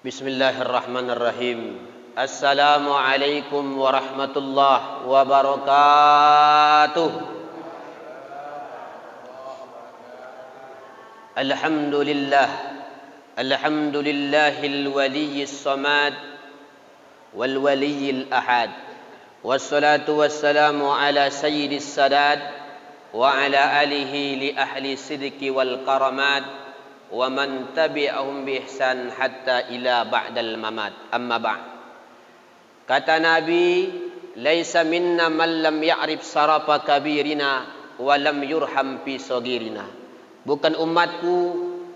Bismillahirrahmanirrahim. Assalamualaikum warahmatullahi wabarakatuh. Alhamdulillah. Alhamdulillahil waliyyis samad wal waliyyil ahad. Wassalatu wassalamu ala sayyidis sadad wa ala alihi li ahli sidqi wal karamat wa man tabi'ahum bi ihsan hatta ila ba'dal mamat. Amma ba'd. Kata Nabi, laisa minna man lam ya'rif sarafa kabirina wa lam yurham fi sagirina. Bukan umatku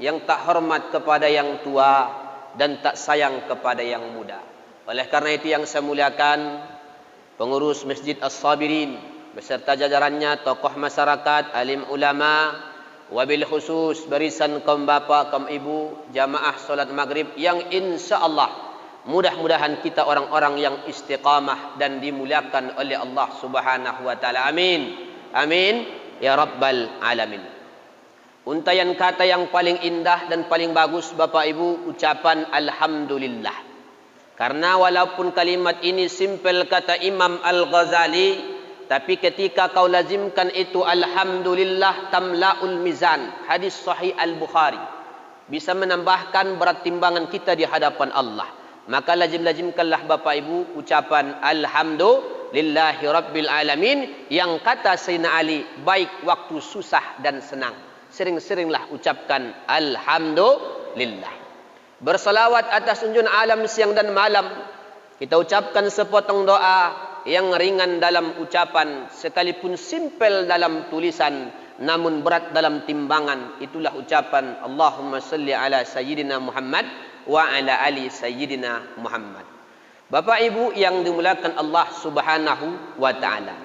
yang tak hormat kepada yang tua dan tak sayang kepada yang muda. Oleh karena itu yang saya muliakan, pengurus Masjid As-Sabirin beserta jajarannya, tokoh masyarakat, alim ulama, wabil khusus barisan kaum bapa, kaum ibu, jamaah solat maghrib yang insya Allah mudah-mudahan kita orang-orang yang istiqamah dan dimuliakan oleh Allah Subhanahu wa taala. Amin. Amin ya rabbal alamin. Untaian kata yang paling indah dan paling bagus Bapak Ibu, ucapan alhamdulillah. Karena walaupun kalimat ini simpel kata Imam Al-Ghazali, tapi ketika kau lazimkan itu alhamdulillah tamla'ul mizan. Hadis sahih Al-Bukhari. Bisa menambahkan berat timbangan kita di hadapan Allah. Maka lazimkanlah Bapak Ibu ucapan alhamdulillahi rabbil alamin, yang kata Sayyidina Ali, baik waktu susah dan senang. Sering-seringlah ucapkan alhamdulillah. Bersalawat atas junjungan alam siang dan malam. Kita ucapkan sepotong doa yang ringan dalam ucapan, sekalipun simpel dalam tulisan, namun berat dalam timbangan. Itulah ucapan Allahumma salli ala sayyidina Muhammad wa ala ali sayyidina Muhammad. Bapak Ibu yang dimuliakan Allah Subhanahu wa taala,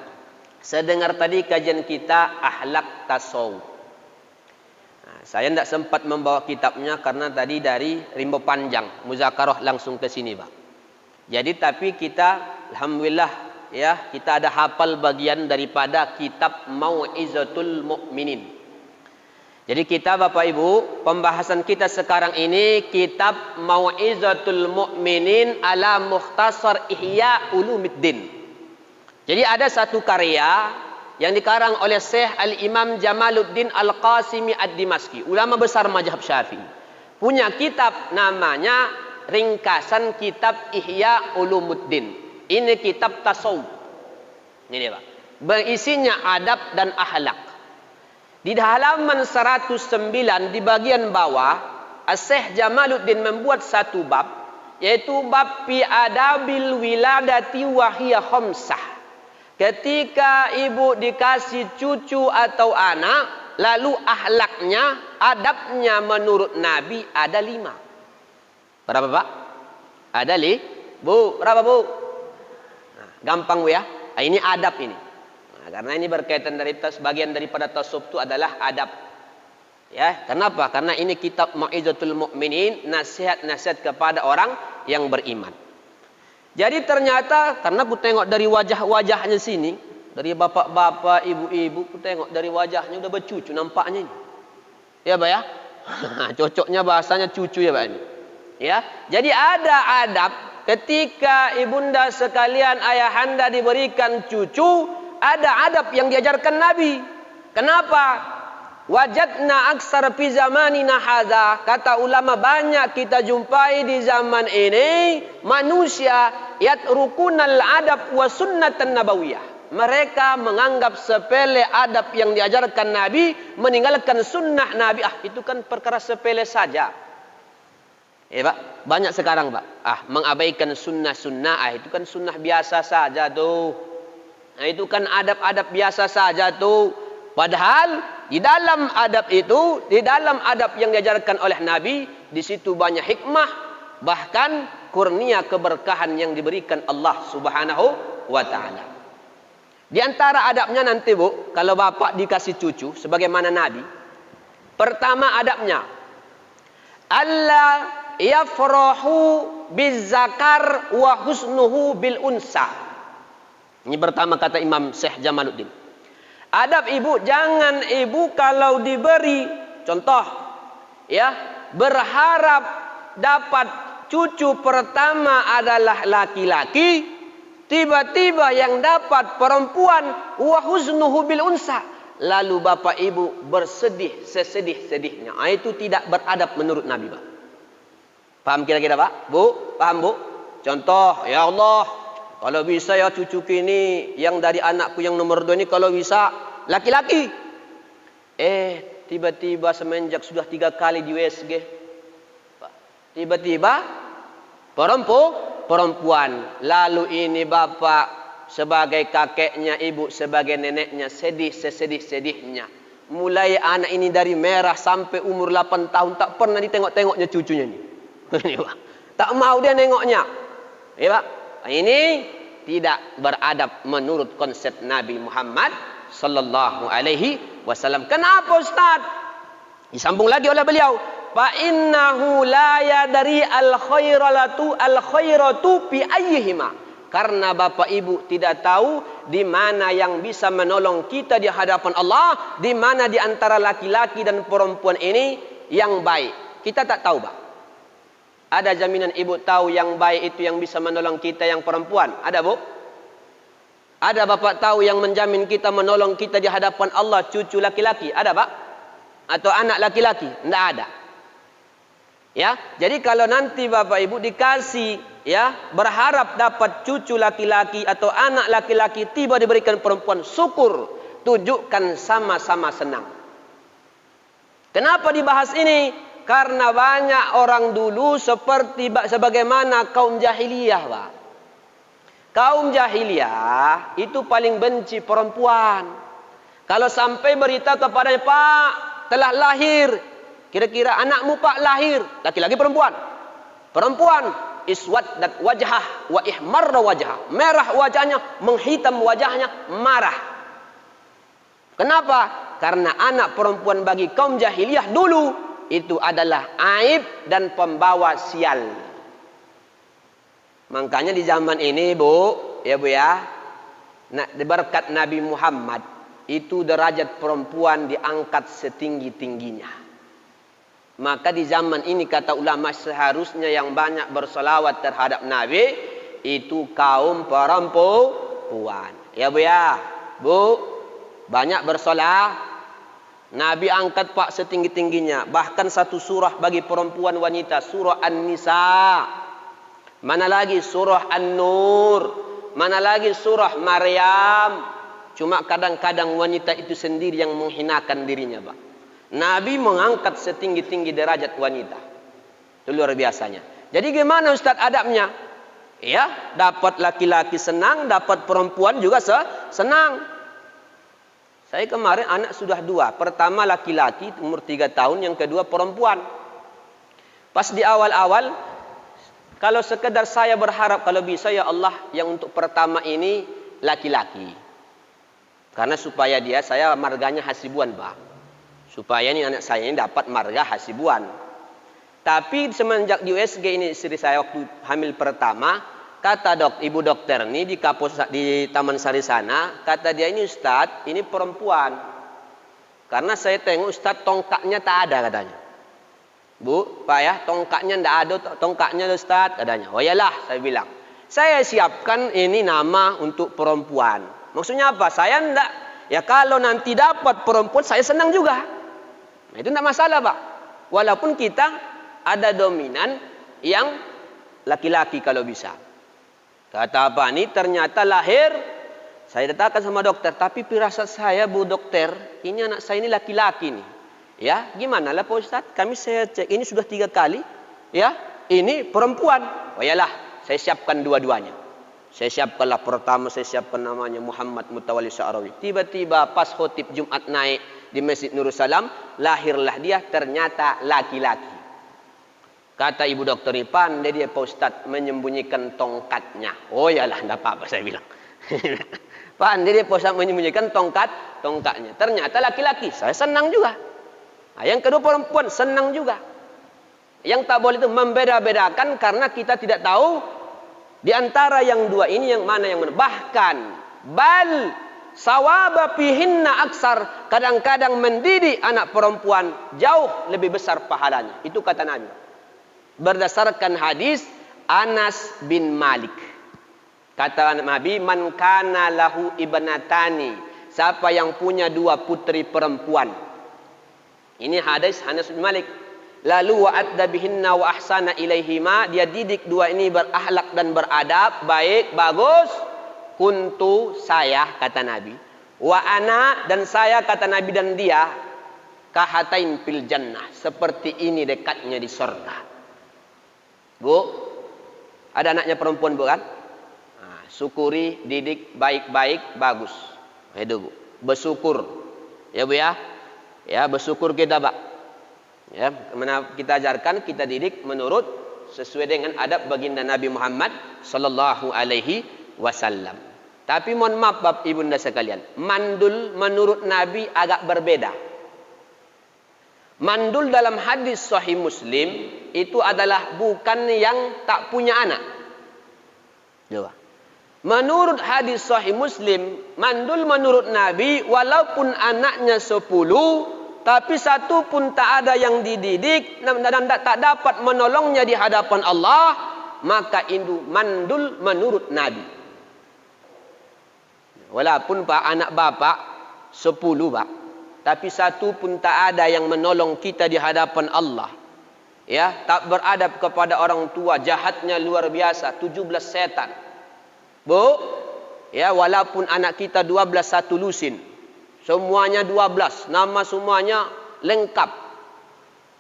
saya dengar tadi kajian kita akhlak tasawuf. Saya tidak sempat membawa kitabnya karena tadi dari rimba panjang muzakarah langsung ke sini, Pak. Jadi tapi kita alhamdulillah ya, kita ada hafal bagian daripada kitab Mau'izatul Mu'minin. Jadi kita Bapak Ibu, pembahasan kita sekarang ini kitab Mau'izatul Mu'minin ala Mukhtasar Ihya Ulumuddin. Jadi ada satu karya yang dikarang oleh Syekh Al-Imam Jamaluddin Al-Qasimi Ad-Dimashqi, ulama besar mazhab Syafi'i. Punya kitab namanya ringkasan kitab Ihya Ulumuddin. Ini kitab tasawuf. Ini dia, Pak. Berisinya adab dan akhlak. Di halaman 109 di bagian bawah, Syekh Jamaluddin membuat satu bab, yaitu bab fi adabil wiladati wa hiya khamsah. Ketika ibu dikasih cucu atau anak, lalu akhlaknya, adabnya menurut Nabi ada 5. Berapa, Pak? Ada Bu, berapa, Bu? Nah, gampang, Bu ya. Nah, ini adab ini. Nah, karena ini berkaitan dari bagian daripada tasawuf itu adalah adab. Ya, kenapa? Karena ini kitab Mau'izatul Mu'minin, nasihat-nasihat kepada orang yang beriman. Jadi ternyata karena aku tengok dari wajah-wajahnya sini, dari bapak-bapak, ibu-ibu, aku tengok dari wajahnya udah bercucu nampaknya ini. Ya, Pak ya? Cocoknya bahasanya cucu ya, Pak ini. Ya, jadi ada adab ketika ibunda sekalian, ayahanda diberikan cucu, ada adab yang diajarkan Nabi. Kenapa? Wajadna aksar fi zamanina hadza. Kata ulama, banyak kita jumpai di zaman ini manusia yatrukunal adab wa sunnatan nabawiyah. Mereka menganggap sepele adab yang diajarkan Nabi, meninggalkan sunnah Nabi. Itu kan perkara sepele saja. Pak, banyak sekarang, Pak. Mengabaikan sunnah-sunnah. Itu kan sunnah biasa saja tuh. Itu kan adab-adab biasa saja tuh. Padahal di dalam adab itu, di dalam adab yang diajarkan oleh Nabi, di situ banyak hikmah, bahkan kurnia keberkahan yang diberikan Allah Subhanahu wa taala. Di antara adabnya nanti, Bu, kalau bapak dikasih cucu sebagaimana Nabi, pertama adabnya Allah yafrahu bizzakar wa husnuhu bil unsa. Ini pertama kata Imam Syekh Jamaluddin. Adab ibu, jangan ibu kalau diberi contoh ya berharap dapat cucu pertama adalah laki-laki, tiba-tiba yang dapat perempuan, wa huznuhu bil unsa. Lalu bapak ibu bersedih sesedih-sedihnya. Itu tidak beradab menurut Nabi, Pak. Paham kira-kira, Pak? Bu, paham, Bu? Contoh, ya Allah, kalau bisa ya cucuku ini yang dari anakku yang nomor 2 ini kalau bisa laki-laki. Tiba-tiba semenjak sudah 3 kali di USG, tiba-tiba perempuan. Lalu ini bapak sebagai kakeknya, ibu sebagai neneknya sedih sesedih-sedihnya. Mulai anak ini dari merah sampai umur 8 tahun tak pernah ditengok-tengoknya cucunya ini. Tak mau dia nengoknya. Ya, Pak. Ini tidak beradab menurut konsep Nabi Muhammad sallallahu alaihi wasallam. Kenapa, Ustaz? Disambung lagi oleh beliau, fa innahu la yadri al khairatu fi ayyihima. Karena bapak ibu tidak tahu di mana yang bisa menolong kita di hadapan Allah, di mana di antara laki-laki dan perempuan ini yang baik. Kita tak tahu, Pak. Ada jaminan ibu tahu yang baik itu yang bisa menolong kita yang perempuan? Ada, Bu? Ada bapak tahu yang menjamin kita menolong kita di hadapan Allah cucu laki-laki? Ada, Pak? Atau anak laki-laki? Tidak ada. Ya, jadi kalau nanti bapak ibu dikasih, ya, berharap dapat cucu laki-laki atau anak laki-laki, tiba diberikan perempuan, syukur, tunjukkan sama-sama senang. Kenapa dibahas ini? Karena banyak orang dulu sebagaimana kaum jahiliyah, Pak. Kaum jahiliyah itu paling benci perempuan. Kalau sampai berita kepadanya, Pak, telah lahir, kira-kira anakmu, Pak, lahir, laki-laki perempuan? Perempuan, iswaddat wajhah wa ihmarra wajhah. Merah wajahnya, menghitam wajahnya, marah. Kenapa? Karena anak perempuan bagi kaum jahiliyah dulu itu adalah aib dan pembawa sial. Makanya di zaman ini, Bu, ya Bu ya, berkat Nabi Muhammad itu derajat perempuan diangkat setinggi-tingginya. Maka di zaman ini kata ulama seharusnya yang banyak bersolawat terhadap Nabi itu kaum perempuan. Ya Bu ya, Bu, banyak bersolawat. Nabi angkat, Pak, setinggi-tingginya. Bahkan satu surah bagi perempuan wanita, surah An-Nisa. Mana lagi surah An-Nur. Mana lagi surah Maryam. Cuma kadang-kadang wanita itu sendiri yang menghinakan dirinya, Pak. Nabi mengangkat setinggi-tinggi derajat wanita. Itu luar biasanya. Jadi gimana Ustaz adabnya? Ya, dapat laki-laki senang, dapat perempuan juga senang. Saya kemarin anak sudah 2. Pertama laki-laki umur 3 tahun, yang kedua perempuan. Pas di awal-awal, kalau sekedar saya berharap kalau bisa ya Allah yang untuk pertama ini laki-laki. Karena supaya saya marganya hasibuan, Pak. Supaya ini anak saya ini dapat marga hasibuan. Tapi semenjak di USG ini istri saya waktu hamil pertama, kata ibu dokter ini di Taman Sari sana, kata dia, ini Ustadz, ini perempuan. Karena saya tengok Ustadz tongkatnya tak ada katanya. Bu, Pak ya, tongkatnya tidak ada, tongkatnya Ustadz katanya. Oh iyalah, saya bilang. Saya siapkan ini nama untuk perempuan. Maksudnya apa? Saya tidak, ya kalau nanti dapat perempuan saya senang juga. Nah, itu tidak masalah, Pak. Walaupun kita ada dominan yang laki-laki kalau bisa. Kata apa nih, ternyata lahir, saya katakan sama dokter, tapi firasat saya, Bu Dokter, ini anak saya ini laki-laki nih. Ya, gimana lah Pak Ustadz? Saya cek, ini sudah 3 kali. Ya, ini perempuan. Oh iyalah, saya siapkan dua-duanya. Saya siapkanlah pertama, saya siapkan namanya Muhammad Mutawalli Sya'rawi. Tiba-tiba pas khotib Jumat naik di Masjid Nurul Salam, lahirlah dia, ternyata laki-laki. Kata ibu dokter ini, pandai dia Pak Ustadz menyembunyikan tongkatnya. Oh iyalah, tidak apa-apa saya bilang. Pandai dia Pak Ustadz menyembunyikan tongkatnya. Ternyata laki-laki, saya senang juga. Nah, yang kedua perempuan, senang juga. Yang tak boleh itu membeda-bedakan karena kita tidak tahu di antara yang dua ini yang mana yang mana. Bahkan, bal sawaba fihinna aksar. Kadang-kadang mendidik anak perempuan jauh lebih besar pahalanya. Itu kata Nabi. berdasarkan hadis Anas bin Malik. Kata Nabi, man kana lahu ibnatani, siapa yang punya 2 putri perempuan. Ini hadis Anas bin Malik. Lalu wa adda bihinna wa ahsana ilaihima, dia didik 2 ini berakhlak dan beradab, baik, bagus. Kuntu, saya, kata Nabi. Wa ana, dan saya, kata Nabi, dan dia, kahatain fil jannah, seperti ini dekatnya di surga. Bu, ada anaknya perempuan, Bu, kan? Nah, syukuri, didik baik-baik, bagus. Itu, Bu. Bersyukur. Ya, Bu, ya. Ya, bersyukur kita, Pak. Ya, kita ajarkan, kita didik menurut sesuai dengan adab baginda Nabi Muhammad sallallahu alaihi wasallam. Tapi mohon maaf Bapak Ibunda sekalian, mandul menurut Nabi agak berbeda. Mandul dalam hadis Sahih Muslim itu adalah bukan yang tak punya anak. Coba. Menurut hadis Sahih Muslim, mandul menurut Nabi walaupun anaknya 10, tapi 1 pun tak ada yang dididik dan tak dapat menolongnya di hadapan Allah, maka itu mandul menurut Nabi. Walaupun Pak anak bapak 10 Pak, tapi 1 pun tak ada yang menolong kita di hadapan Allah. Ya, tak beradab kepada orang tua, jahatnya luar biasa, 17 setan. Bu, ya walaupun anak kita 12 1 lusin. Semuanya 12, nama semuanya lengkap.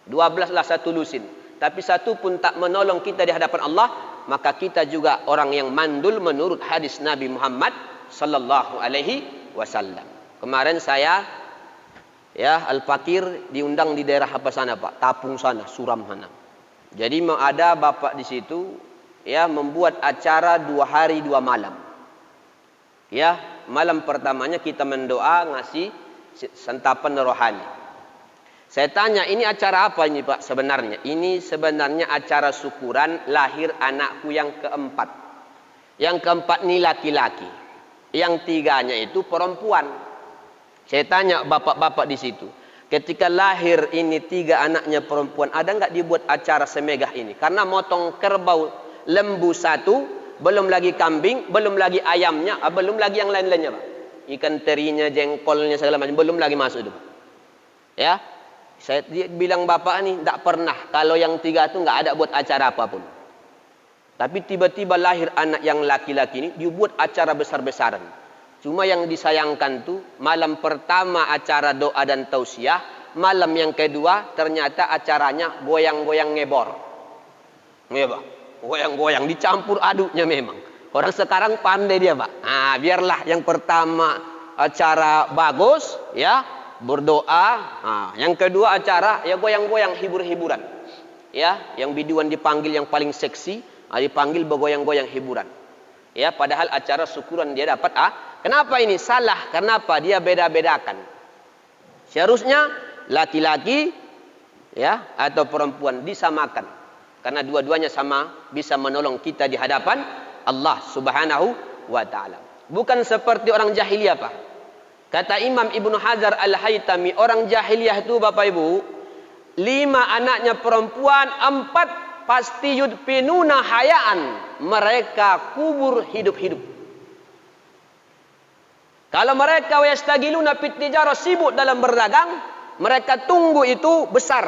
12 lah 1 lusin. Tapi 1 pun tak menolong kita di hadapan Allah, maka kita juga orang yang mandul menurut hadis Nabi Muhammad sallallahu alaihi wasallam. Kemarin saya ya Al-Fakir diundang di daerah apa sana Pak? Tapung sana, Suram sana. Jadi ada bapak di situ ya membuat acara 2 hari 2 malam. Ya, malam pertamanya kita mendoa ngasih santapan rohani. Saya tanya, ini acara apa ini Pak sebenarnya? Ini sebenarnya acara syukuran lahir anakku yang keempat. Yang keempat ini laki-laki. Yang 3-nya itu perempuan. Saya tanya bapak-bapak di situ, ketika lahir ini 3 anaknya perempuan, ada nggak dibuat acara semegah ini? Karena motong kerbau lembu 1, belum lagi kambing, belum lagi ayamnya, belum lagi yang lain-lainnya Pak. Ikan terinya, jengkolnya segala macam, belum lagi masuk itu Pak. Ya, saya bilang bapak nih, tidak pernah. Kalau yang 3 itu nggak ada buat acara apapun. Tapi tiba-tiba lahir anak yang laki-laki ini, dibuat acara besar-besaran. Cuma yang disayangkan tuh, malam pertama acara doa dan tausiah, malam yang kedua ternyata acaranya goyang-goyang ngebor. Ngebor. Goyang-goyang, dicampur aduknya memang. Orang sekarang pandai dia Pak. Nah, biarlah yang pertama acara bagus, ya, berdoa. Nah, yang kedua acara ya goyang-goyang, hibur-hiburan. Ya, yang biduan dipanggil yang paling seksi, dipanggil bergoyang-goyang hiburan. Ya, padahal acara syukuran dia dapat Kenapa ini salah? Kenapa dia beda-bedakan? Seharusnya laki-laki ya atau perempuan disamakan. Karena dua-duanya sama bisa menolong kita di hadapan Allah Subhanahu wa taala. Bukan seperti orang jahiliyah, Pak. Kata Imam Ibnu Hajar Al-Haytami, orang jahiliyah itu Bapak Ibu, 5 anaknya perempuan, 4 pasti yudfinuna hayaan, mereka kubur hidup-hidup. Kalau mereka yastagiluna fit tijarah, sibuk dalam berdagang, mereka tunggu itu besar.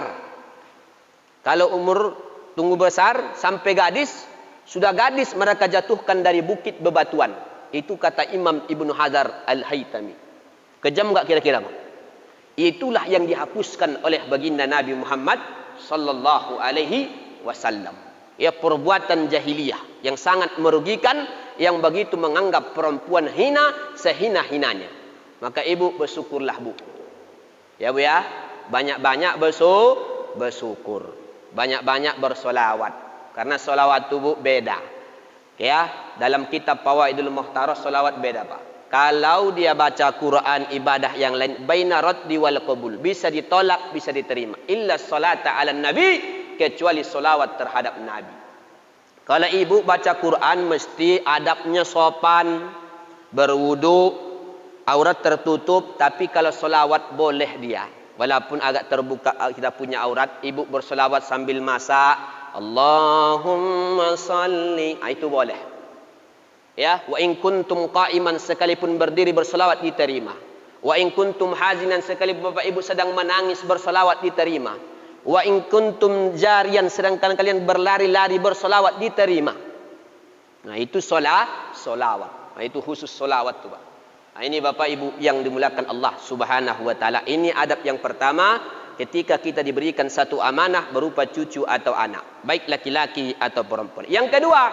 Kalau umur tunggu besar sampai gadis, sudah gadis mereka jatuhkan dari bukit bebatuan. Itu kata Imam Ibnu Hajar Al-Haytami. Kejam enggak kira-kira? Itulah yang dihapuskan oleh baginda Nabi Muhammad sallallahu alaihi wasallam. Ya, perbuatan jahiliyah yang sangat merugikan, yang begitu menganggap perempuan hina sehina-hinanya. Maka ibu bersyukurlah Bu. Ya Bu ya, banyak-banyak bersyukur. Banyak-banyak bersolawat. Karena solawat itu Bu beda. Ya, dalam kitab Fawaidul Muhtarar solawat beda Pak. Kalau dia baca Quran ibadah yang lain, baina raddi wal qabul, bisa ditolak, bisa diterima. Illa salata ala nabi, kecuali solawat terhadap Nabi. Kalau ibu baca Quran mesti adabnya sopan, berwudu, aurat tertutup. Tapi kalau solawat boleh dia, walaupun agak terbuka kita punya aurat, ibu bersolawat sambil masak, Allahumma salli. Itu boleh. Ya, wa in kuntum qa'iman, sekalipun berdiri berselawat diterima. Wa in kuntum hazinan, sekalipun Bapak Ibu sedang menangis berselawat diterima. Wa in kuntum jarian, sedangkan kalian berlari-lari berselawat diterima. Nah, itu solawat. Nah, itu khusus solawat tuh, Pak. Nah, ini Bapak Ibu yang dimuliakan Allah Subhanahu wa taala. Ini adab yang pertama ketika kita diberikan satu amanah berupa cucu atau anak, baik laki-laki atau perempuan. Yang kedua,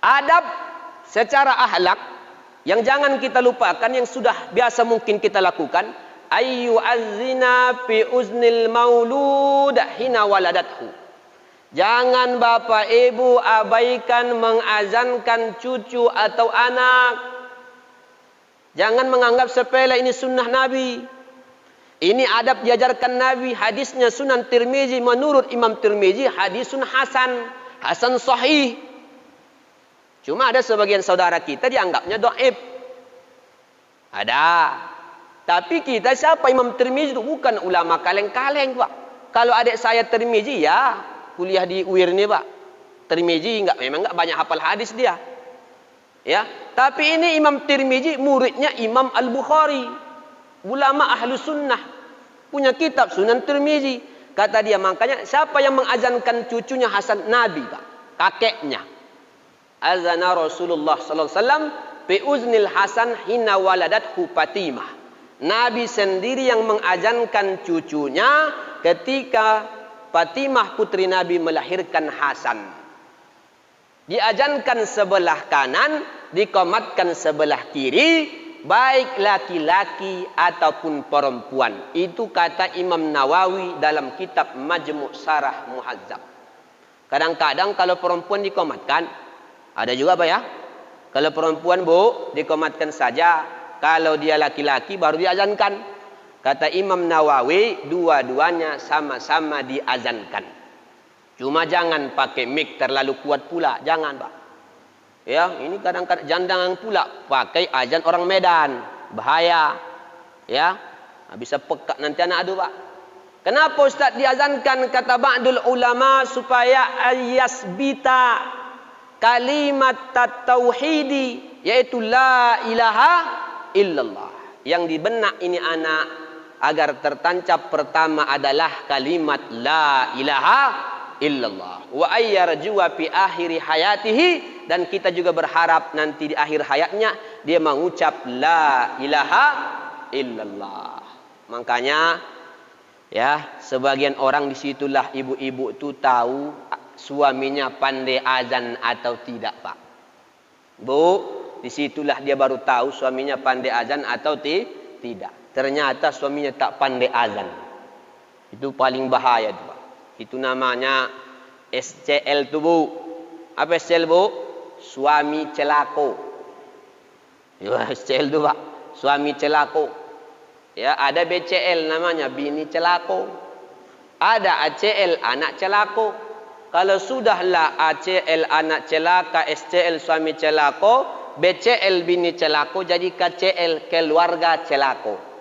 adab secara akhlak yang jangan kita lupakan, yang sudah biasa mungkin kita lakukan, ayyu azzina fi uznil maulud hina waladathu. Jangan Bapak Ibu abaikan mengazankan cucu atau anak. Jangan menganggap sepele, ini sunnah Nabi. Ini adab diajarkan Nabi. Hadisnya Sunan Tirmizi, menurut Imam Tirmizi hadisun hasan sahih. Cuma ada sebagian saudara kita dianggapnya dhaif. Ada. Tapi kita siapa? Imam Tirmizi itu bukan ulama kaleng-kaleng, Pak. Kalau adik saya Tirmizi, ya kuliah di UIR nih, Pak. Tirmizi memang enggak banyak hafal hadis dia. Ya, tapi ini Imam Tirmizi muridnya Imam Al-Bukhari, ulama ahlu sunnah, punya kitab Sunan Tirmizi. Kata dia, makanya siapa yang mengazankan cucunya Hasan? Nabi, Pak, kakeknya. Azana Rasulullah sallallahu alaihi wasallam bi uznil Hasan hina waladathu Fatimah. Nabi sendiri yang mengazankan cucunya ketika Fatimah putri Nabi melahirkan Hasan. Diazankan sebelah kanan, dikomatkan sebelah kiri, baik laki-laki ataupun perempuan. Itu kata Imam Nawawi dalam kitab Majmu' Syarah Muhazzab. Kadang-kadang kalau perempuan dikomatkan, ada juga Pak ya. Kalau perempuan Bu, dikomatkan saja. Kalau dia laki-laki baru diazankan. Kata Imam Nawawi, dua-duanya sama-sama diazankan. Cuma jangan pakai mic terlalu kuat pula, jangan Pak. Ya, ini kadang-kadang jangan pula pakai azan orang Medan, bahaya. Ya, bisa pekak nanti anak adu Pak. Kenapa Ustaz diazankan? Kata ba'dul ulama supaya ayasbita kalimat tauhidi, yaitu la ilaha illallah. Yang di benak ini anak agar tertancap pertama adalah kalimat la ilaha illallah. Wa ayyarjuwa fi akhiri hayatihi, dan kita juga berharap nanti di akhir hayatnya dia mengucap la ilaha illallah. Makanya ya, sebagian orang disitulah ibu-ibu itu tahu suaminya pandai azan atau tidak, Pak. Bu, disitulah dia baru tahu suaminya pandai azan atau tidak. Ternyata suaminya tak pandai azan. Itu paling bahaya itu, Pak. Itu namanya SCL tuh, Bu. Apa SCL, Bu? Suami celako. Ya, SCL tuh, Pak. Suami celako. Ya, ada BCL namanya bini celako. Ada ACL anak celako. Kalau sudahlah ACL anak celaka, SCL suami celako, BCL bini celako, jadi KCL keluarga celako.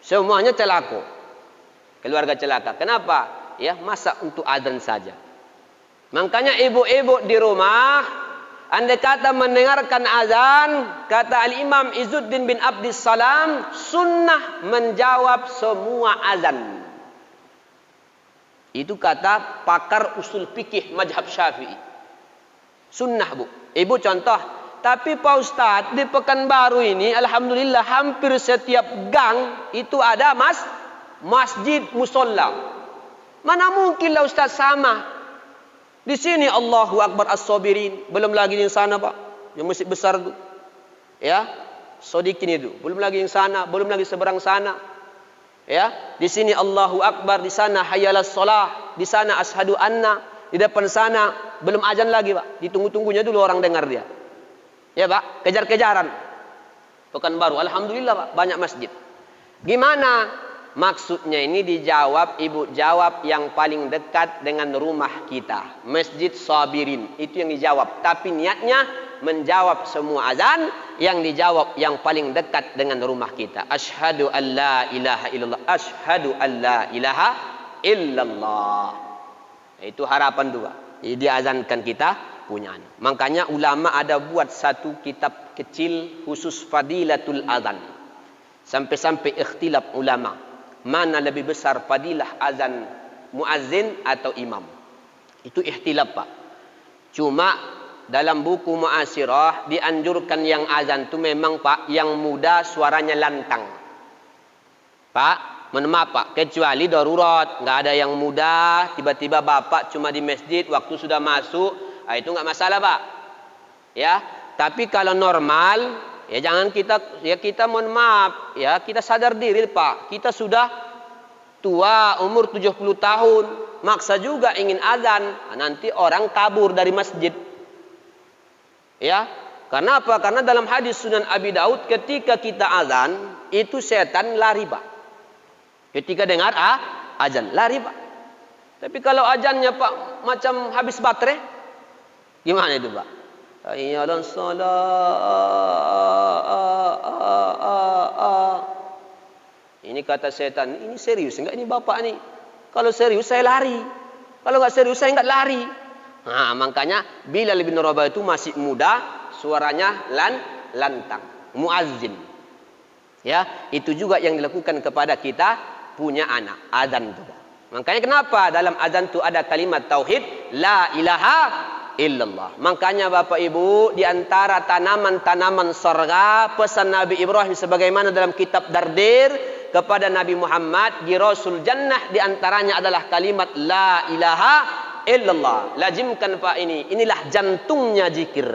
Semuanya celako. Keluarga celaka. Kenapa? Ya, masa untuk adzan saja. Makanya ibu-ibu di rumah, andai kata mendengarkan azan, kata Al-Imam Izzuddin bin Abdis Salam, sunnah menjawab semua azan. Itu kata pakar usul fikih mazhab Syafi'i. Sunnah, Bu. Ibu contoh, tapi Pak Ustadz di Pekanbaru ini alhamdulillah hampir setiap gang itu ada masjid musolla. Mana mungkinlah Ustaz sama. Di sini Allahu Akbar as-sabirin. Belum lagi di sana, Pak. Yang masjid besar itu. Ya. Sodikin itu. Belum lagi yang sana. Belum lagi seberang sana. Ya. Di sini Allahu Akbar. Di sana hayyalas shalah. Di sana ashadu anna. Di depan sana. Belum azan lagi, Pak. Ditunggu-tunggunya dulu orang dengar dia. Ya, Pak. Kejar-kejaran. Pekanbaru. Alhamdulillah, Pak. Banyak masjid. Gimana? Maksudnya ini dijawab, ibu jawab yang paling dekat dengan rumah kita. Masjid Sabirin. Itu yang dijawab. Tapi niatnya menjawab semua azan, yang dijawab yang paling dekat dengan rumah kita. Asyhadu an la ilaha illallah. Asyhadu an la ilaha illallah. Itu harapan dua. Diazankan kita punya anak. Makanya ulama ada buat satu kitab kecil khusus fadilatul azan. Sampai-sampai ikhtilaf ulama. Mana lebih besar fadilah azan muazzin atau imam. Itu ikhtilaf Pak. Cuma dalam buku Mu'asirah dianjurkan yang azan itu memang Pak yang muda suaranya lantang. Pak, mohon maaf Pak, kecuali darurat, nggak ada yang muda, tiba-tiba Bapak cuma di masjid, waktu sudah masuk, itu nggak masalah Pak. Ya, tapi kalau normal, ya jangan kita mohon maaf, ya kita sadar diri Pak, kita sudah tua, umur 70 tahun, maksa juga ingin azan, nanti orang kabur dari masjid. Ya, karena apa? Karena dalam hadis Sunan Abi Daud ketika kita azan, itu setan lari Pak. Ketika dengar azan, lari Pak. Tapi kalau azannya Pak macam habis baterai, gimana itu Pak? Hayyalan salat. Ini kata setan, ini serius enggak ini Bapak nih? Kalau serius saya lari. Kalau enggak serius saya enggak lari. Nah, makanya Bilal bin Rabah itu masih muda, suaranya lantang, muazzin. Ya, itu juga yang dilakukan kepada kita punya anak, azan juga. Makanya kenapa dalam azan itu ada kalimat tauhid, la ilaha illallah. Makanya Bapak Ibu, di antara tanaman-tanaman surga pesan Nabi Ibrahim sebagaimana dalam kitab Dardir kepada Nabi Muhammad di Rasul Jannah, di antaranya adalah kalimat la ilaha illallah. Lazimkan Pak ini. Inilah jantungnya zikir.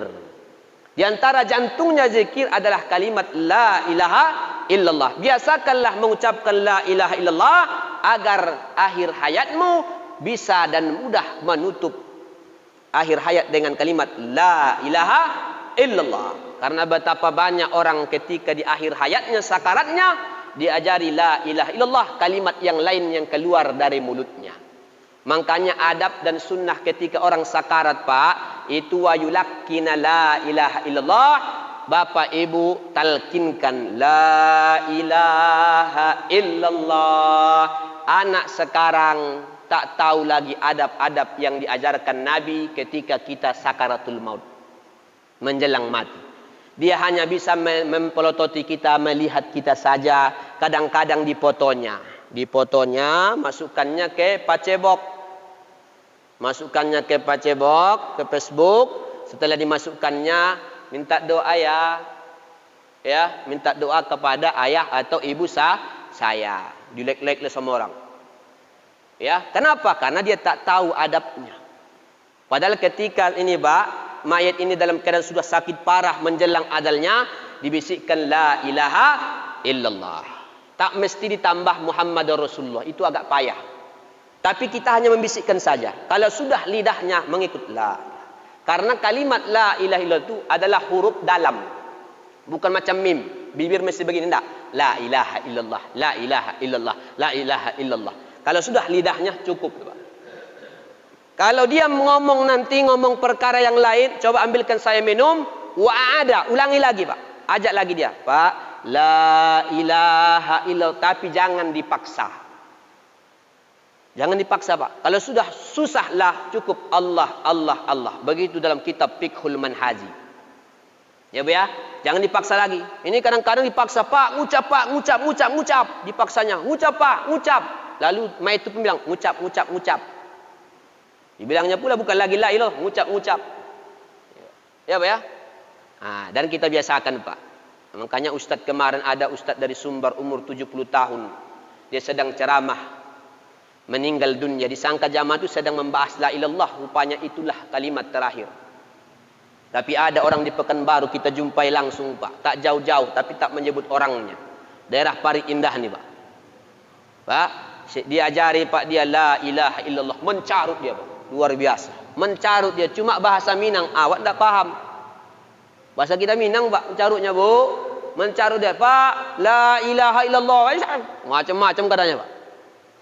Di antara jantungnya zikir adalah kalimat la ilaha illallah. Biasakanlah mengucapkan la ilaha illallah agar akhir hayatmu bisa dan mudah menutup akhir hayat dengan kalimat la ilaha illallah. Karena betapa banyak orang ketika di akhir hayatnya, sakaratnya, diajari la ilaha illallah, kalimat yang lain yang keluar dari mulutnya. Makanya adab dan sunnah ketika orang sakarat Pak, itu wa yulakkina la ilaha illallah. Bapak Ibu talkinkan la ilaha illallah. Anak sekarang tak tahu lagi adab-adab yang diajarkan Nabi ketika kita sakaratul maut, menjelang mati. Dia hanya bisa mempelototi kita, melihat kita saja. Kadang-kadang dipotonya. Dipotonya, masukkannya ke pacebok. Masukkannya ke pacebok, ke Facebook. Setelah dimasukkannya, minta doa ya. Ya, minta doa kepada ayah atau ibu saya. Dilek-lek sama orang. Ya, kenapa? Karena dia tak tahu adabnya. Padahal ketika ini Pak, mayat ini dalam keadaan sudah sakit parah menjelang ajalnya, dibisikkan la ilaha illallah. Tak mesti ditambah Muhammadur Rasulullah, itu agak payah. Tapi kita hanya membisikkan saja. Kalau sudah lidahnya mengikut la. Karena kalimat la ilaha illallah itu adalah huruf dalam. Bukan macam mim, bibir mesti begini, enggak. La ilaha illallah, la ilaha illallah, la ilaha illallah. Kalau sudah lidahnya cukup Pak. Kalau dia ngomong nanti ngomong perkara yang lain, coba ambilkan saya minum, wa'ada, ulangi lagi Pak. Ajak lagi dia, Pak, la ilaha illallah, tapi jangan dipaksa. Jangan dipaksa Pak. Kalau sudah susahlah, cukup Allah, Allah, Allah. Begitu dalam kitab Fiqhul Manhaji. Ya Bu ya, jangan dipaksa lagi. Ini kadang-kadang dipaksa, Pak, ngucap Pak, ngucap. Dipaksanya, ngucap Pak, ngucap. Lalu mayat itu pun bilang, ngucap. Dibilangnya pula bukan lagi la ilah, ngucap. Ya Pak ya. Nah, dan kita biasakan Pak. Makanya Ustadz kemarin ada Ustadz dari Sumbar umur 70 tahun. Dia sedang ceramah. Meninggal dunia. Disangka jamaah itu sedang membahas la ilallah. Rupanya itulah kalimat terakhir. Tapi ada orang di Pekanbaru kita jumpai langsung Pak. Tak jauh-jauh tapi tak menyebut orangnya. Daerah Parit Indah nih Pak. Pak, diajari Pak dia la ilaha illallah. Mencarut dia Pak. Luar biasa. Mencarut dia. Cuma bahasa Minang. Awak tak paham. Bahasa kita Minang Pak. Mencarutnya Bu. Mencarut dia. Pak. La ilaha illallah. Macam-macam katanya Pak.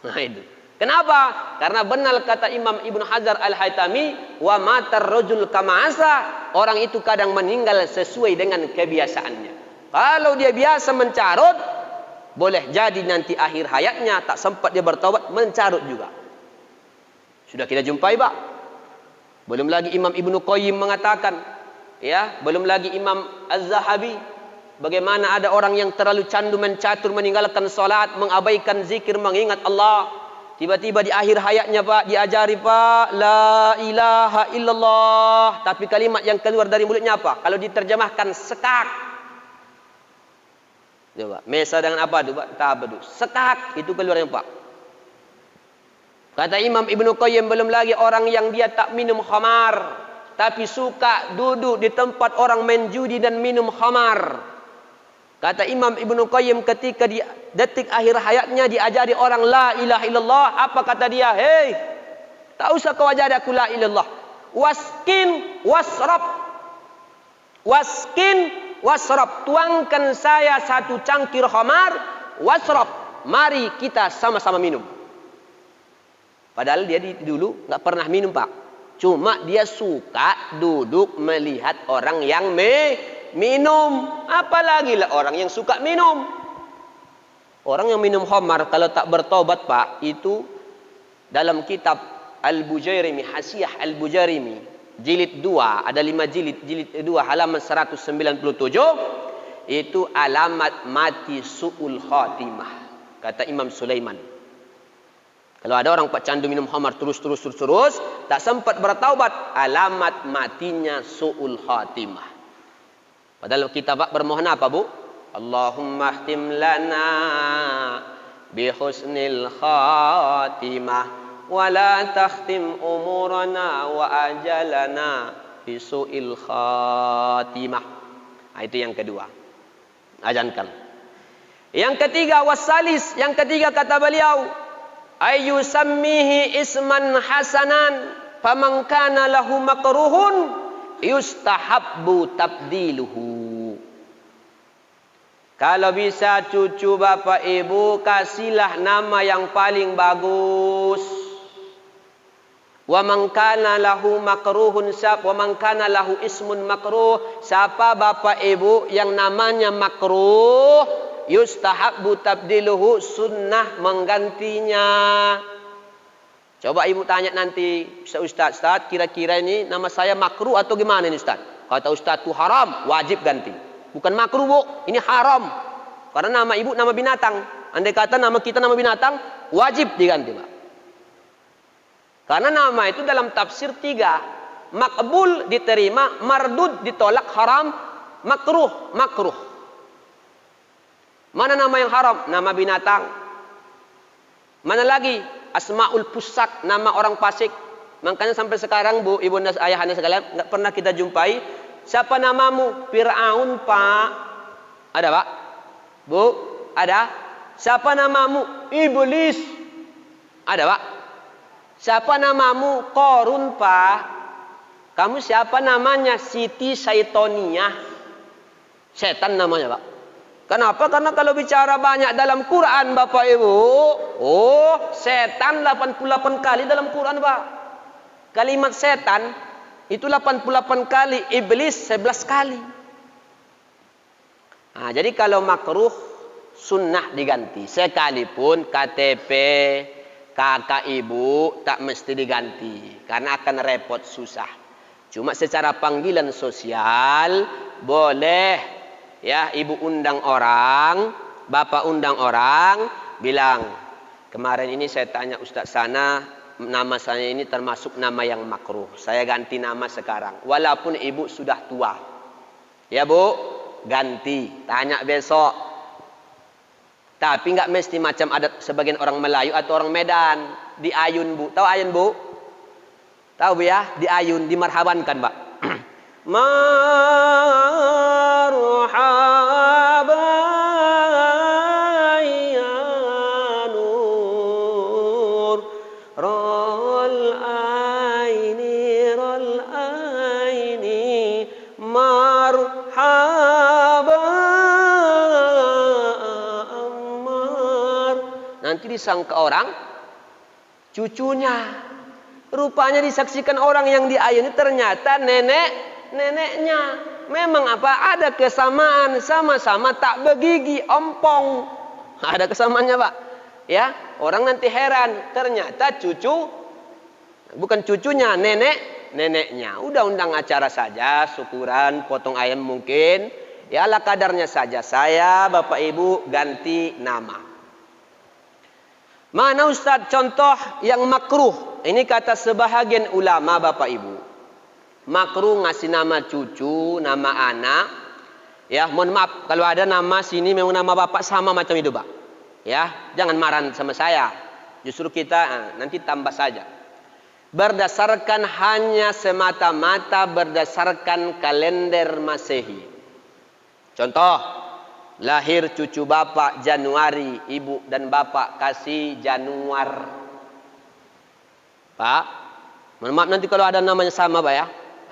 Nah itu. Kenapa? Karena benar kata Imam Ibnu Hajar Al-Haytami. Wa matar rajul kama'asa. Orang itu kadang meninggal sesuai dengan kebiasaannya. Kalau dia biasa mencarut. Boleh jadi nanti akhir hayatnya. Tak sempat dia bertaubat. Mencarut juga. Sudah kita jumpai, Pak. Belum lagi Imam Ibnu Qayyim mengatakan, ya, belum lagi Imam Az-Zahabi, bagaimana ada orang yang terlalu candu mencatur, meninggalkan salat, mengabaikan zikir, mengingat Allah. Tiba-tiba di akhir hayatnya, Pak, diajari, Pak, la ilaha illallah. Tapi kalimat yang keluar dari mulutnya apa? Kalau diterjemahkan, sekak. Coba, mesa dengan apa itu, Pak? Tabadu. Sekak, itu keluarnya, Pak. Kata Imam Ibnu Qayyim, belum lagi orang yang dia tak minum khamar, tapi suka duduk di tempat orang main judi dan minum khamar. Kata Imam Ibnu Qayyim, ketika di detik akhir hayatnya diajari orang la ilaha illallah, apa kata dia? Hei, tak usah kau ajari aku la ilaha illallah. Waskin wasrab. Waskin wasrab. Tuangkan saya satu cangkir khamar. Wasrab. Mari kita sama-sama minum. Padahal dia dulu nggak pernah minum, Pak. Cuma dia suka duduk melihat orang yang minum. Apalagi lah orang yang suka minum. Orang yang minum khamar kalau tak bertobat, Pak, itu dalam kitab Al-Bujairimi, Hasiyah Al-Bujairimi, jilid 2, ada 5 jilid, jilid 2 halaman 197, itu alamat mati su'ul khatimah. Kata Imam Sulaiman. Kalau ada orang Pak candu minum khamar terus, tak sempat bertaubat, alamat matinya su'ul khatimah. Padahal kita, Pak, bermohon apa, Bu? Allahumma ihtim lana bi husnil khatimah wa la takhtim umurana wa ajalana bi su'il khatimah. Nah, itu yang kedua. Ajankan. Yang ketiga, wasalis. Yang ketiga kata beliau, ayu sammihi isman hasanan faman kana lahu makruhun yustahabbu tabdiluhu. Kalau bisa cucu bapak ibu, kasihlah nama yang paling bagus. Wa man kana lahu makruhun wa man kana lahu ismun makruh, siapa bapak ibu yang namanya makruh, yustahabbu tabdiluhu, sunnah menggantinya. Coba ibu tanya nanti, Ustaz, kira-kira ini nama saya makruh atau gimana ini, Ustaz? Kata Ustaz itu haram, wajib ganti. Bukan makruh, Bu, ini haram. Karena nama ibu nama binatang. Andai kata nama kita nama binatang, wajib diganti, Pak. Karena nama itu dalam tafsir 3. Makbul diterima, mardud ditolak, haram, makruh. Mana nama yang haram? Nama binatang. Mana lagi? Asmaul Fusak, nama orang fasik. Makanya sampai sekarang, Bu, ibu dan ayah anda sekalian, nggak pernah kita jumpai. Siapa namamu? Fir'aun, Pak. Ada, Pak? Bu, ada? Siapa namamu? Iblis. Ada, Pak? Siapa namamu? Korun, Pak. Kamu siapa namanya? Siti Syaitonia. Setan namanya, Pak. Kenapa? Karena kalau bicara banyak dalam Quran, Bapak Ibu, setan 88 kali dalam Quran, Pak. Kalimat setan itu 88 kali, iblis 11 kali. Nah, jadi kalau makruh, sunnah diganti. Sekalipun KTP kakak ibu tak mesti diganti, karena akan repot, susah. Cuma secara panggilan sosial boleh, ya, ibu undang orang, bapak undang orang, bilang, kemarin ini saya tanya Ustaz sana, nama saya ini termasuk nama yang makruh, saya ganti nama sekarang, walaupun ibu sudah tua. Ya, Bu, ganti, tanya besok. Tapi nggak mesti macam adat sebagian orang Melayu atau orang Medan, diayun, Bu. Tahu ayun, Bu? Tahu, Bu, ya? Diayun, dimarhabankan, Pak. Marhaba ya nur rol aini marhaba Ammar. Nanti disangka orang cucunya. Rupanya disaksikan orang yang diayun ternyata neneknya. Memang apa? Ada kesamaan, sama-sama tak bergigi, ompong. Ada kesamaannya, Pak. Ya, orang nanti heran, ternyata Bukan cucunya, neneknya. Udah undang acara saja, syukuran, potong ayam mungkin. Ya ala kadarnya saja. Saya, Bapak Ibu, ganti nama. Mana Ustaz contoh yang makruh? Ini kata sebahagian ulama, Bapak Ibu. Makruh ngasih nama cucu, nama anak. Ya, mohon maaf kalau ada nama sini memang nama bapak sama macam itu, Pak. Ya, jangan marah sama saya. Justru kita nanti tambah saja. Berdasarkan hanya semata-mata berdasarkan kalender Masehi. Contoh, lahir cucu bapak Januari, ibu dan bapak kasih Januar. Pak, mohon maaf nanti kalau ada namanya sama, Pak ya.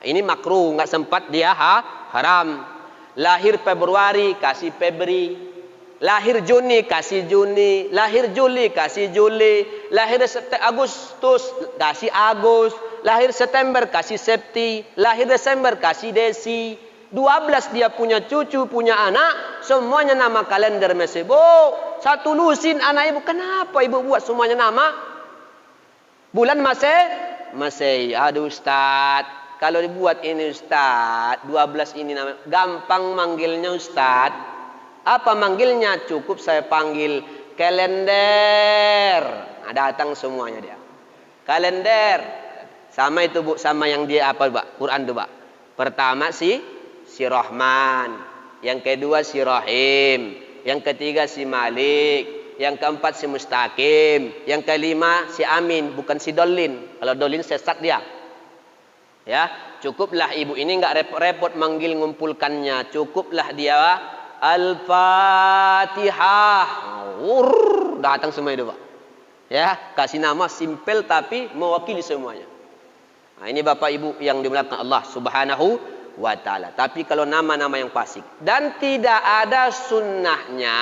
Ini makruh, nggak sempat dia haram. Lahir Februari kasih Febri, lahir Juni kasih Juni, lahir Juli kasih Juli, lahir Agustus kasih Agus, lahir September kasih Septi, lahir Desember kasih Desi. 12 dia punya cucu, punya anak, semuanya nama kalender Masehi. Bu, satu lusin anak ibu, kenapa ibu buat semuanya nama bulan Masehi? Aduh Ustaz, kalau dibuat ini Ustaz, 12 ini nama, gampang manggilnya Ustaz. Apa manggilnya? Cukup saya panggil kalender. Nah, datang semuanya dia. Kalender. Sama itu Bu, sama yang dia apa Pak? Quran tuh Pak. Pertama si Rahman, yang kedua si Rahim, yang ketiga si Malik, yang keempat si Mustaqim, yang kelima si Amin, bukan si Dolin. Kalau Dolin sesat dia. Ya, cukuplah ibu ini enggak repot-repot manggil ngumpulkannya. Cukuplah dia Al-Fatihah. Datang semua itu, Pak. Ya, kasih nama simpel tapi mewakili semuanya. Nah, ini Bapak Ibu yang dimuliakan Allah Subhanahu wa taala. Tapi kalau nama-nama yang fasik dan tidak ada sunnahnya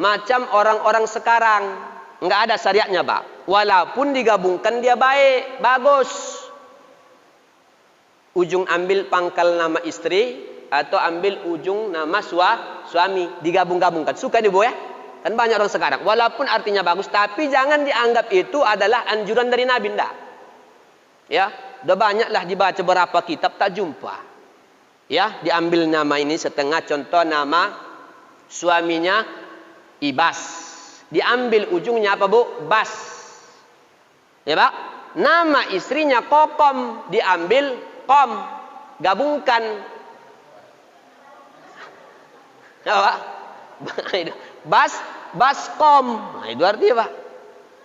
macam orang-orang sekarang, enggak ada syariatnya, Pak. Walaupun digabungkan dia baik, bagus. Ujung ambil pangkal nama istri atau ambil ujung nama suami, digabung-gabungkan. Suka nih Bu ya? Kan banyak orang sekarang. Walaupun artinya bagus, tapi jangan dianggap itu adalah anjuran dari Nabi. Nggak. Ya, udah banyaklah dibaca beberapa kitab tak jumpa. Ya, diambil nama ini setengah, contoh nama suaminya Ibas. Diambil ujungnya apa Bu? Bas. Ya Pak? Nama istrinya Kokom, diambil Kom, gabungkan. Apa? Baskom. Nah, itu artinya Pak.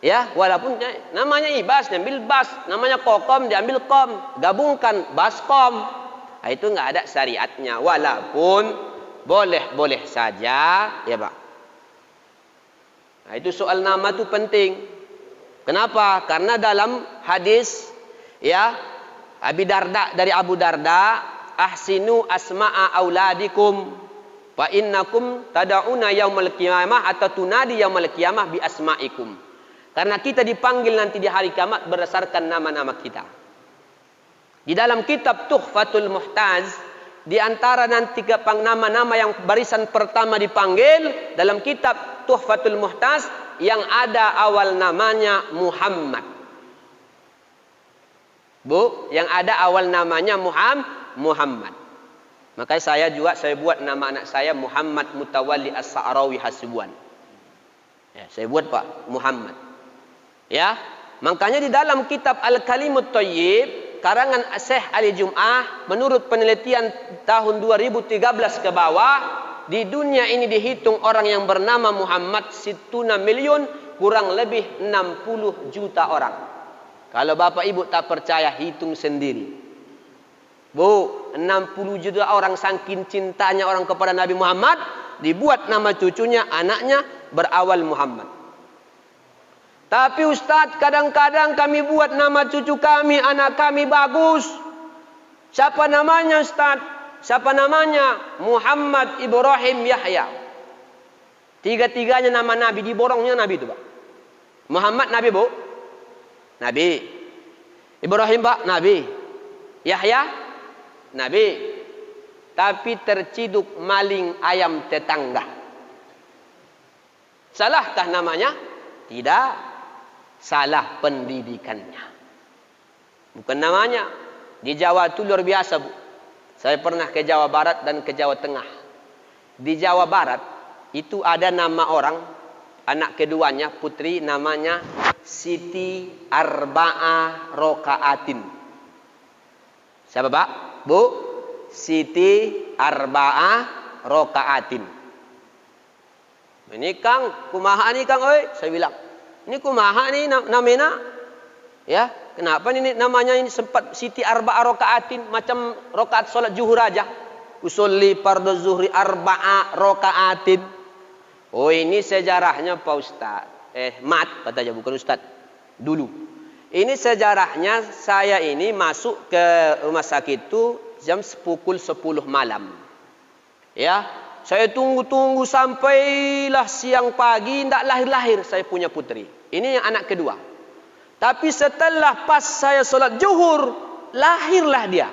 Ya, walaupun namanya Ibas diambil Bas, namanya Kokom diambil Kom, gabungkan Baskom. Nah, itu nggak ada syariatnya. Walaupun boleh saja, ya Pak. Nah, itu soal nama itu penting. Kenapa? Karena dalam hadis ya dari Abu Darda, ahsinu asma'a auladikum fa innakum tad'una yaumal qiyamah atau tunadi yaumal qiyamah bi asma'ikum. Karena kita dipanggil nanti di hari kiamat berdasarkan nama-nama kita. Di dalam kitab Tuhfatul Muhtaj, di antara nanti nama-nama yang barisan pertama dipanggil dalam kitab Tuhfatul Muhtaj yang ada awal namanya Muhammad. Bu, yang ada awal namanya Muhammad. Makanya saya buat nama anak saya Muhammad Mutawalli As-Sa'rawi Hasibuan. Ya, saya buat Pak Muhammad. Ya, makanya di dalam kitab Al-Kalimut Thayyib karangan Syekh Ali Jum'ah, menurut penelitian tahun 2013 ke bawah, di dunia ini dihitung orang yang bernama Muhammad situna miliun, kurang lebih 60 juta orang. Kalau Bapak Ibu tak percaya, hitung sendiri. Bu, 60 juta orang saking cintanya orang kepada Nabi Muhammad, dibuat nama cucunya, anaknya berawal Muhammad. Tapi Ustadz, kadang-kadang kami buat nama cucu kami, anak kami bagus. Siapa namanya Ustadz? Siapa namanya? Muhammad Ibrahim Yahya. Tiga-tiganya nama Nabi, diborongnya Nabi itu Pak. Muhammad Nabi Bu? Nabi. Ibrahim Pak? Nabi. Yahya? Nabi. Tapi terciduk maling ayam tetangga. Salahkah namanya? Tidak. Salah pendidikannya. Bukan namanya. Di Jawa itu luar biasa, Bu. Saya pernah ke Jawa Barat dan ke Jawa Tengah. Di Jawa Barat itu ada nama orang, anak keduanya putri, namanya Siti Arba'a Rokaatin. Siapa, Pak? Bu? Siti Arba'a Rokaatin. Ini Kang, kumaha nih Kang, oi? Saya bilang, ini kumaha nih namanya? Ya, kenapa ini namanya ini sempat Siti Arba'a Rokaatin, macam rokaat sholat zuhur aja. Usolli fardhu zuhri arba'a rokaatin. Oh, ini sejarahnya Pak Ustaz. Mat katanya, bukan Ustaz. Dulu. Ini sejarahnya, saya ini masuk ke rumah sakit itu jam pukul 10 malam. Ya, saya tunggu-tunggu sampailah siang pagi, tidak lahir-lahir saya punya putri. Ini yang anak kedua. Tapi setelah pas saya sholat zuhur, lahirlah dia.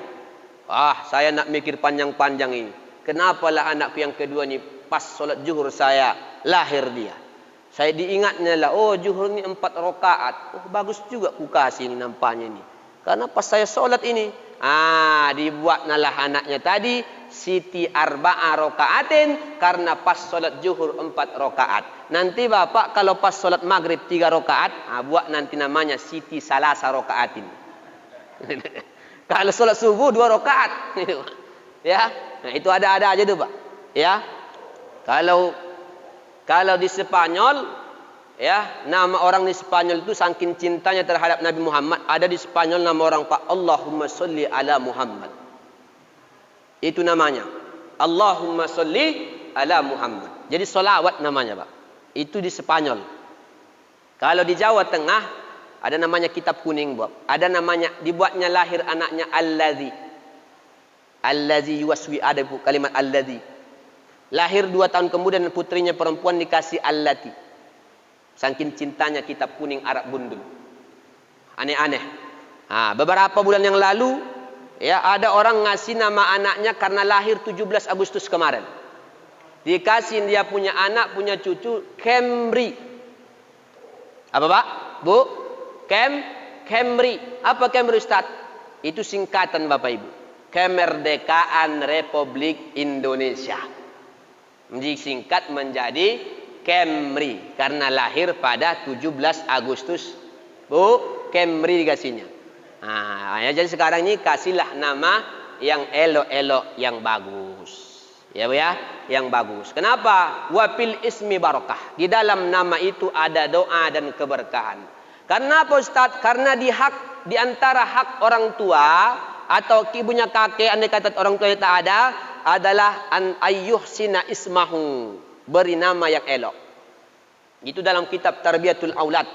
Saya nak mikir panjang-panjang ini. Kenapalah anakku yang kedua ini pas sholat zuhur saya lahir dia. Saya diingatnya lah, oh zuhur ini 4 rakaat. Oh bagus juga ku kasih ini nampaknya ini. Karena pas saya sholat ini, dibuatnalah anaknya tadi Siti Arba'a Rokaatin, karena pas sholat zuhur 4 rakaat. Nanti bapak kalau pas sholat maghrib 3 rakaat, buat nanti namanya Siti Salasa Rokaatin. Kalau sholat subuh 2 rakaat. Ya, nah itu ada-ada aja tuh Pak. Ya, kalau di Spanyol, ya, nama orang di Spanyol itu saking cintanya terhadap Nabi Muhammad, ada di Spanyol nama orang Pak, Allahumma sholli ala Muhammad. Itu namanya. Allahumma sholli ala Muhammad. Jadi solawat namanya Pak. Itu di Spanyol. Kalau di Jawa Tengah, ada namanya kitab kuning, Bob. Ada namanya, dibuatnya lahir anaknya Alladzi. Alladzi yuwaswi, ada kalimat Alladzi. Lahir 2 tahun kemudian putrinya perempuan dikasih Allati. Saking cintanya kitab kuning Arab Bundul. Aneh-aneh. Beberapa bulan yang lalu, ya, ada orang ngasih nama anaknya karena lahir 17 Agustus kemarin. Dikasih dia punya anak, punya cucu, Camry. Apa Pak? Bu? Camry. Apa Camry Ustaz? Itu singkatan Bapak Ibu. Kemerdekaan Republik Indonesia. Disingkat menjadi Camry karena lahir pada 17 Agustus. Bu, Camry dikasihnya. Jadi sekarang ini kasihlah nama yang elok-elok, yang bagus. Ya Bu ya, yang bagus. Kenapa? Wafil ismi barakah. Di dalam nama itu ada doa dan keberkahan. Karena apa Ustaz? Karena di antara hak orang tua atau ibunya kakek, andai kata orang tua tak ada, adalah an ayyuhsina ismahu, beri nama yang elok. Itu dalam kitab Tarbiyatul Aulad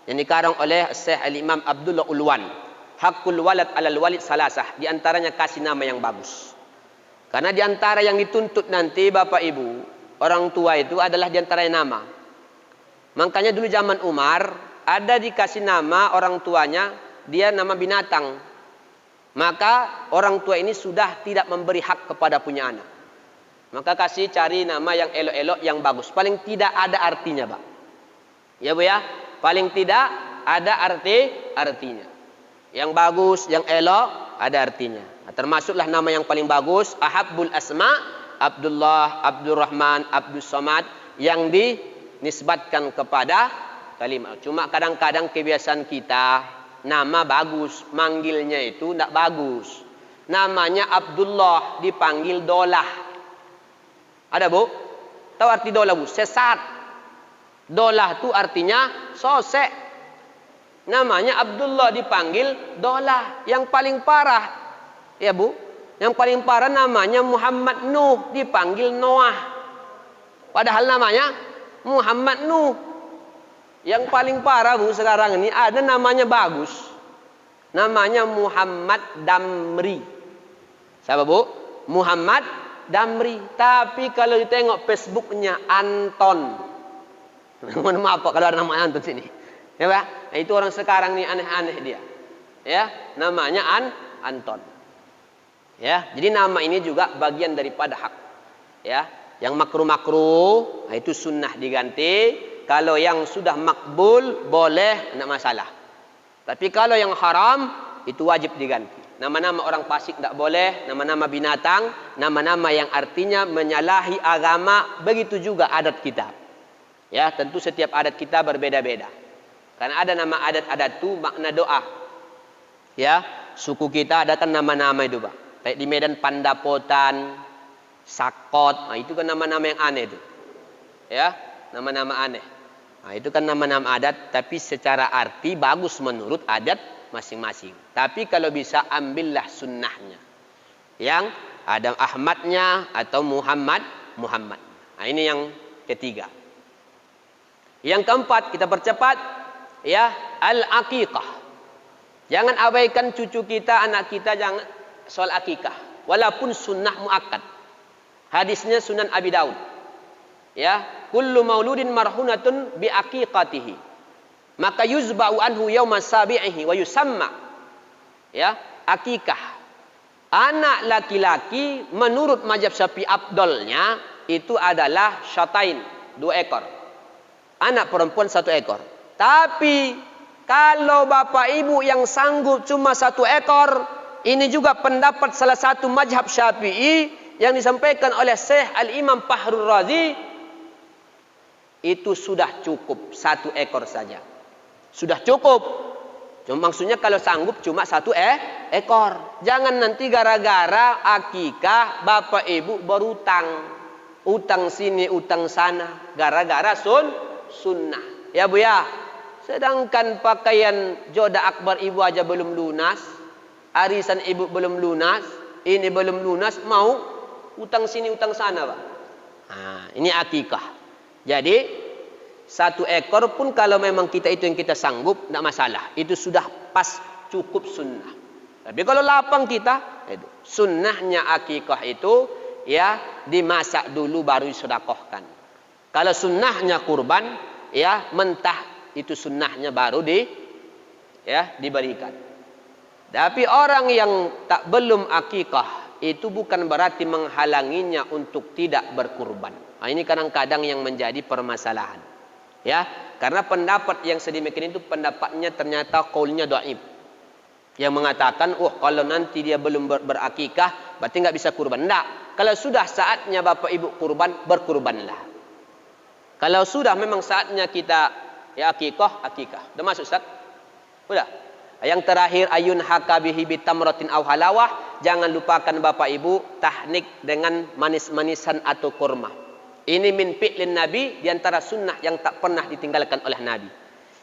yang dikarang oleh Syekh Al-Imam Abdullah Ulwan. Hakul walad alal walid salasah, di antaranya kasih nama yang bagus. Karena di antara yang dituntut nanti Bapak Ibu, orang tua itu adalah di antaranya nama. Makanya dulu zaman Umar ada dikasih nama orang tuanya, dia nama binatang. Maka orang tua ini sudah tidak memberi hak kepada punya anak. Maka kasih cari nama yang elok-elok, yang bagus. Paling tidak ada artinya, Pak. Ya Bu ya, paling tidak ada artinya. Yang bagus, yang elok, ada artinya. Termasuklah nama yang paling bagus, Ahabbul Asma, Abdullah, Abdurrahman, Abdus Samad, yang dinisbatkan kepada kalimat. Cuma kadang-kadang kebiasaan kita, nama bagus, manggilnya itu tidak bagus. Namanya Abdullah, dipanggil Dolah. Ada Bu? Tahu arti Dolah Bu? Sesat. Dolah itu artinya sosek. Namanya Abdullah, dipanggil Dolah. Yang paling parah, ya Bu, yang paling parah namanya Muhammad Nuh, dipanggil Noah. Padahal namanya Muhammad Nuh. Yang paling parah Bu sekarang ini ada namanya bagus. Namanya Muhammad Damri. Siapa Bu? Muhammad Damri. Tapi kalau ditengok Facebooknya Anton. Mohon maaf Pak kalau ada nama Anton sini. Ya Pak? Nah, itu orang sekarang ini aneh-aneh dia. Ya, namanya Anton. Ya, jadi nama ini juga bagian daripada hak. Ya, yang makruh-makruh, nah itu sunnah diganti. Kalau yang sudah makbul boleh, tidak masalah. Tapi kalau yang haram itu wajib diganti. Nama-nama orang fasik tidak boleh, nama-nama binatang, nama-nama yang artinya menyalahi agama, begitu juga adat kita. Ya, tentu setiap adat kita berbeda-beda. Karena ada nama adat-adat itu makna doa. Ya, suku kita ada kan nama-nama itu, Pak. Kayak di Medan Pandapotan, Sakot, nah, itu kan nama-nama yang aneh itu. Ya, nama-nama aneh. Nah, itu kan nama-nama adat, tapi secara arti bagus menurut adat masing-masing. Tapi kalau bisa ambillah sunnahnya. Yang ada Ahmadnya atau Muhammad. Nah, ini yang ketiga. Yang keempat, kita percepat, ya, al-aqiqah. Jangan abaikan cucu kita, anak kita, jangan soal akikah. Walaupun sunnah muakkad. Hadisnya Sunan Abi Daud. Ya, kullu mauludin marhunatun bi aqiqatihi. Maka yuzba'u anhu yauma sabi'ihi wa yusamma. Ya, akikah. Anak laki-laki menurut mazhab Syafi'i afdalnya itu adalah syatain, 2 ekor. Anak perempuan 1 ekor. Tapi kalau bapak ibu yang sanggup cuma 1 ekor, ini juga pendapat salah satu mazhab Syafi'i yang disampaikan oleh Syekh Al-Imam Fakhrul Razi, itu sudah cukup 1 ekor saja. Sudah cukup. Cuma maksudnya kalau sanggup cuma 1 ekor. Jangan nanti gara-gara akikah bapak ibu berutang. Utang sini, utang sana. Gara-gara sunnah. Ya Bu ya. Sedangkan pakaian joda akbar ibu aja belum lunas. Arisan ibu belum lunas. Ini belum lunas. Mau utang sini, utang sana, Pak. Nah, ini akikah. Jadi 1 ekor pun kalau memang kita itu yang kita sanggup, tidak masalah. Itu sudah pas, cukup sunnah. Tapi kalau lapang kita, itu sunnahnya akikah itu, ya, dimasak dulu baru disedekahkan. Kalau sunnahnya kurban, ya, mentah, itu sunnahnya baru diberikan. Tapi orang yang belum akikah, itu bukan berarti menghalanginya untuk tidak berkurban. Nah, ini kadang-kadang yang menjadi permasalahan. Ya, karena pendapat yang sedemikian itu pendapatnya ternyata qaulnya dhaif. Yang mengatakan, kalau nanti dia belum berakikah, berarti nggak bisa kurban. Enggak. Kalau sudah saatnya bapak ibu kurban, berkurbanlah. Kalau sudah memang saatnya kita ya akikah. Udah masuk, Ustaz? Udah. Yang terakhir, ayun hakabihi bitamratin aw halawah. Jangan lupakan bapak ibu tahnik dengan manis-manisan atau kurma. Ini min fi'lin Nabi, diantara sunnah yang tak pernah ditinggalkan oleh Nabi.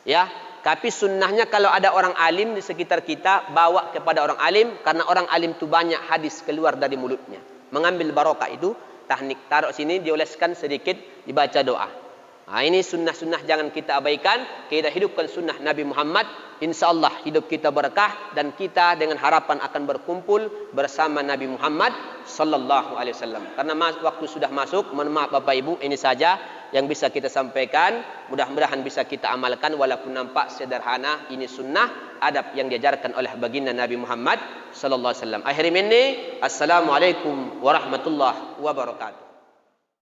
Ya, tapi sunnahnya kalau ada orang alim di sekitar kita, bawa kepada orang alim, karena orang alim itu banyak hadis keluar dari mulutnya. Mengambil barokah itu, tahnik, taruh sini, dioleskan sedikit, dibaca doa. Nah, ini sunnah-sunnah jangan kita abaikan. Kita hidupkan sunnah Nabi Muhammad. InsyaAllah hidup kita berkah dan kita dengan harapan akan berkumpul bersama Nabi Muhammad sallallahu alaihi wasallam. Karena waktu sudah masuk, mohon maaf Bapak Ibu, ini saja yang bisa kita sampaikan. Mudah-mudahan bisa kita amalkan walaupun nampak sederhana. Ini sunnah adab yang diajarkan oleh baginda Nabi Muhammad sallallahu alaihi wasallam. Akhir ini, assalamualaikum warahmatullahi wabarakatuh.